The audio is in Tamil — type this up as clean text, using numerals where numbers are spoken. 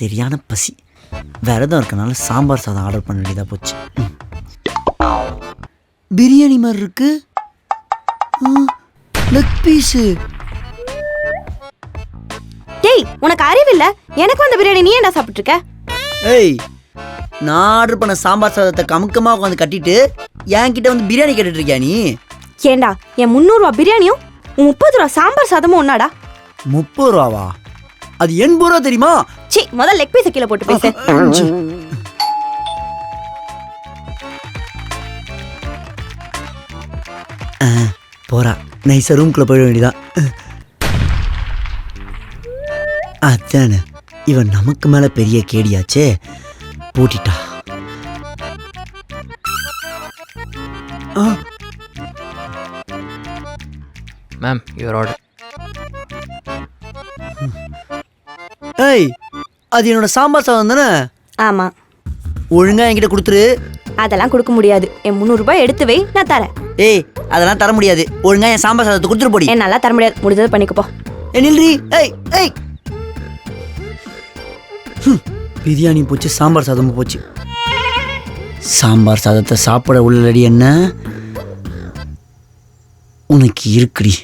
சரியான பசி. விரதம் இருக்கனால சாம்பார் சாதம் ஆர்டர் பண்ண வேண்டியதாக போச்சு. பிரியாணி மாதிரி இருக்கு. Leg piece. டேய், உனக்கு அறிவில்ல? எனக்கு வந்த பிரியாணி நீ என்ன சாப்பிட்டுருக்க? ஏய், நான் ஆர்டர் பண்ண சாம்பார் சாதத்தை கமுக்கமாக உட்காந்து கட்டிட்டு என்கிட்ட வந்து பிரியாணி கேட்டுட்டு இருக்கியா நீ? ஏண்டா, என் 300 ரூபா பிரியாணியும் 30 ரூபா சாம்பார் சாதமும் ஒன்னாடா? 30 ரூபாவா? அது 80 ரூபா தெரியுமா? சி, முதல்ல லெக் பீஸை கீழே போட்டு பேசு. போறா, நைஸா ரூம்குள்ள போயிட வேண்டியதான். அதானே, இவன் நமக்கு மேல பெரிய கேடியாச்சே. பூட்டிட்டா. Ma'am, your order. ஏய், அது என்னோட சாம்பார் சாதம் தானே? ஆமா. ஒழுங்கா என்கிட்ட கொடுத்துரு. அதெல்லாம் கொடுக்க முடியாது. என் 300 ரூபாய் எடுத்து வை, நான் தரேன். ஏய், அதெல்லாம் தர முடியாது. ஒழுங்கா என் சாம்பார் சாதத்தை கொடுத்துட்டு போடி. என்னால தர முடியாது. முடிஞ்சது பண்ணிக்கப்போ. நில்றி. ஏய் ஏய், பிரியாணி போச்சு, சாம்பார் சாதமும் போச்சு. சாம்பார் சாதத்தை சாப்பிட உள்ளடி என்ன உனக்கு இருக்குடி.